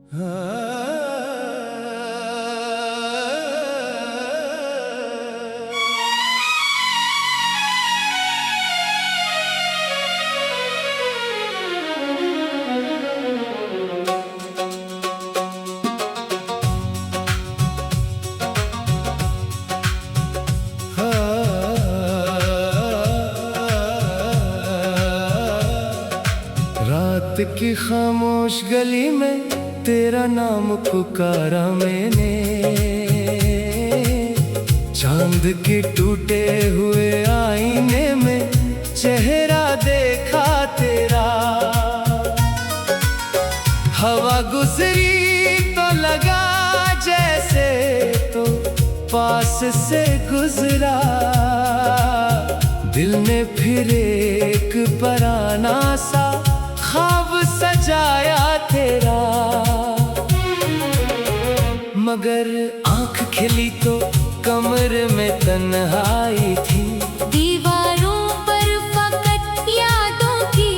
रात की खामोश गली में तेरा नाम पुकारा मैंने, चांद के टूटे हुए आईने में चेहरा देखा तेरा। हवा गुजरी तो लगा जैसे तो पास से गुजरा, दिल ने फिर एक पराना सा ख्वाब सजाया तेरा। मगर आंख खिली तो कमरे में तन्हाई थी, दीवारों पर फकत यादों की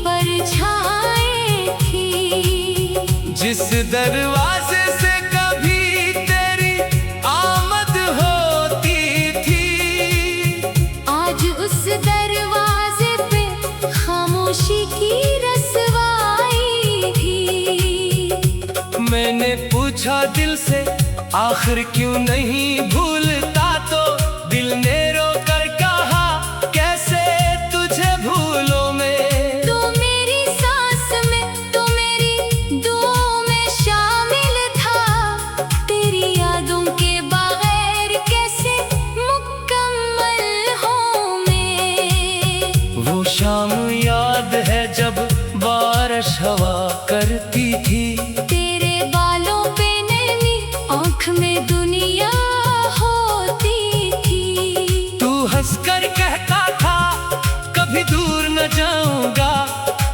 परछाई थी। जिस दरवाजे से कभी तेरी आमद होती थी, आज उस दरवाजे पे खामोशी की रसवाई थी। मैंने पूछा दिल से आखिर क्यों नहीं भूलता, तो दिल ने रोकर कहा कैसे तुझे भूलूं मैं। तो मेरी सांस में तो मेरी दुआओं में शामिल था, तेरी यादों के बगैर कैसे मुकम्मल हूँ मैं। वो शाम याद है जब बारिश हवा करती थी, तेरे बालों पे नैनी आँख में दुनिया होती थी। तू हंसकर कहता था कभी दूर न जाऊंगा,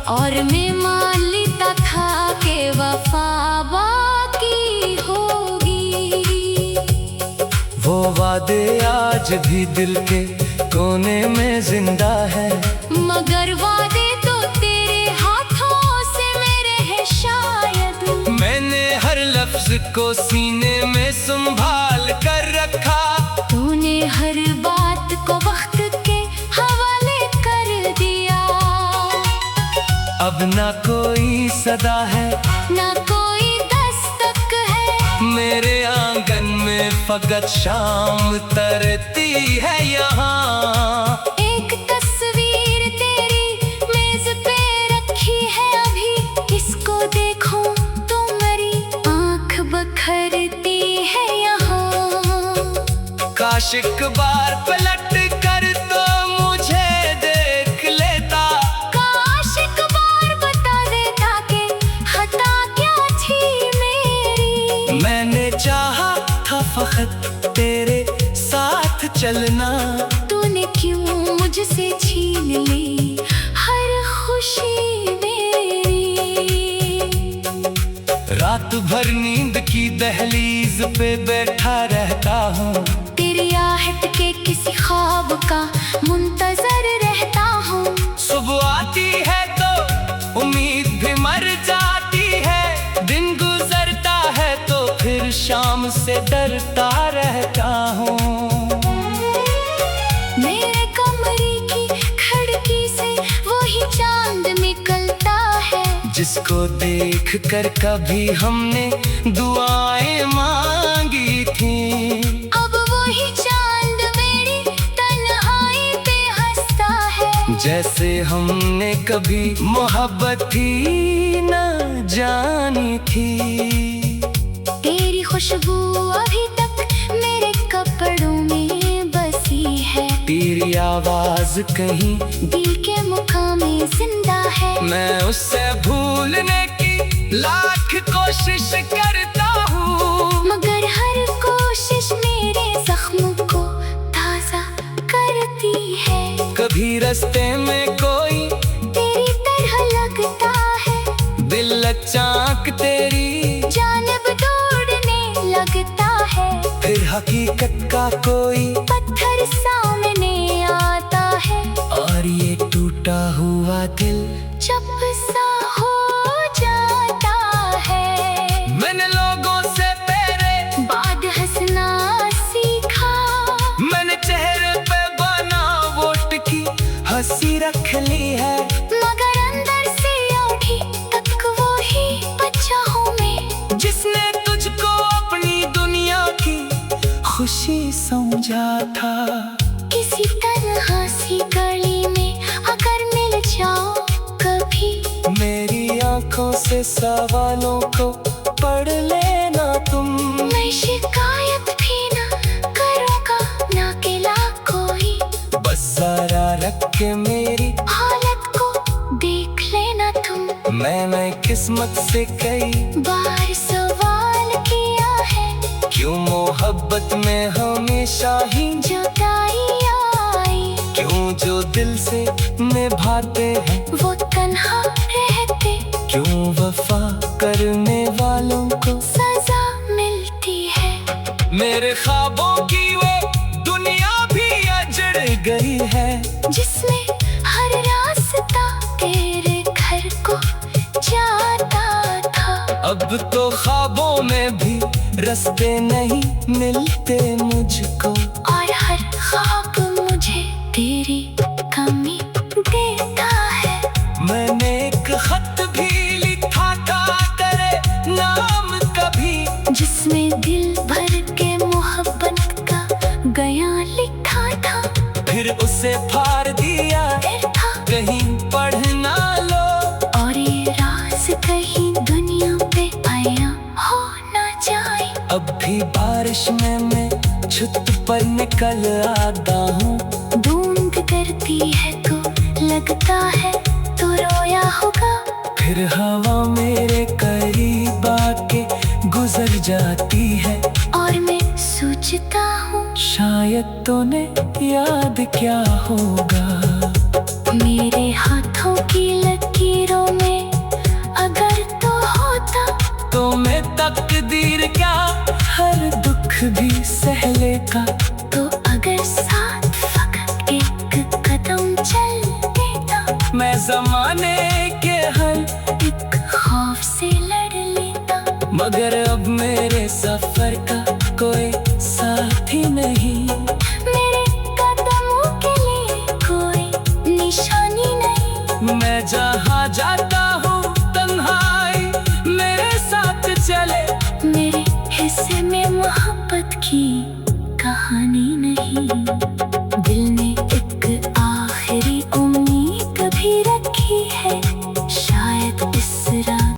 और मैं मान लेता था कि वफा बाकी होगी। वो वादे आज भी दिल के कोने में जिंदा है, मगर वादे तो तेरे हाथों से मेरे हैं शायद। मैंने हर लफ्ज को सीने में संभाल कर रखा, तूने हर बात को वक्त के हवाले कर दिया। अब ना कोई सदा है ना कोई दस्तक है, मेरे आंगन में फकत शाम तरती है यहाँ। एक तस्वीर तेरी मेज पे रखी है अभी, इसको देखूं तो मेरी आंख बखरती है यहाँ। काश एक बार पलट कर तो मुझे देख लेता, काश एक बार बता देता कि खता क्या थी मेरी। मैंने चाहा था फकत तेरे साथ चलना, तूने क्यों मुझसे छीन ली हर खुशी मेरी। रात भर नींद की दहलीज पे बैठा रहता हूँ, तेरी आहट के किसी ख्वाब का मुंतजर रहता हूँ। सुबह आती है तो उम्मीद भी मर जाती है, दिन गुजरता है तो फिर शाम से डरता रहता हूँ। मेरे कमरे की खिड़की से वही चांद निकलता है, जिसको देख कर कभी हमने दुआएं मांगी थी। अब वही चांद मेरी तन्हाई पे हंसता है, जैसे हमने कभी मोहब्बत ही न जानी थी। तेरी खुशबू अभी तक मेरे कपड़ों में बसी है, तेरी आवाज कहीं दिल के मुकाम में जिंदा है। मैं उससे भूलने की लाख कोशिश करता हूँ, मगर हर कोशिश मेरे जख्म को ताज़ा करती है। कभी रास्ते में कोई तेरी तरह लगता है, दिल अचानक तेरी जानिब दौड़ने लगता है। फिर हकीकत का कोई पत्थर सामने आता है, और ये टूटा हुआ दिल चुप सा हो जाता है। रख ली है, मगर अंदर से अभी तक वो ही बच्चा हूँ मैं, जिसने तुझको अपनी दुनिया की खुशी समझा था। किसी तरह सी गली में अगर मिल जाओ कभी, मेरी आंखों से सवालों को पढ़ लेना तुम। मैं शिकायत भी ना करूँगा ना गिला कोई, बस जरा रख के मेरी हालत को देख लेना तुम। मैंने किस्मत से कई बार सवाल किया है, क्यों मोहब्बत में हमेशा ही जुदाई आई, क्यों जो दिल से निभाते हैं वो तन्हा रहते, क्यों वफा करने वालों को सजा मिलती है। मेरे ख्वाबों की वो दुनिया भी अजड़ गई है, जिसमें हर रास्ता तेरे घर को जाता था। अब तो ख्वाबों में भी रास्ते नहीं मिलते मुझको, और हर ख्वाब मुझे तेरी कमी देता है। मैंने एक खत भी लिखा था तेरे नाम कभी, जिसमें दिल भर के मोहब्बत का गया लिखा था, फिर उसे फाड़ दिया फिर था कहीं पढ़ ना लो। और ये राज कहीं दुनिया पे आया हो ना जाए। अब भी बारिश में मैं छत पर निकल आता हूँ, बूंद करती है तो लगता है तो रोया होगा, फिर हवा मेरे करीब आके गुजर जाती है। और मैं सोचता हूँ शायद तूने याद क्या होगा, मेरे हाथों की लकीरों में अगर तो होता, तो मैं तकदीर क्या हर दुख भी सह लेगा। तो अगर साथ फकत एक कदम चल देता, मैं जमाने के हर एक खौफ से लड़ लेता। मगर अब मेरे सफर का कोई साथी नहीं, मेरे कदमों के लिए कोई निशानी नहीं। मैं जहाँ जाता हूँ तन्हाई मेरे साथ चले, मेरे हिस्से में मोहब्बत की कहानी नहीं। दिल ने एक आखिरी उम्मीद भी रखी है, शायद इस रात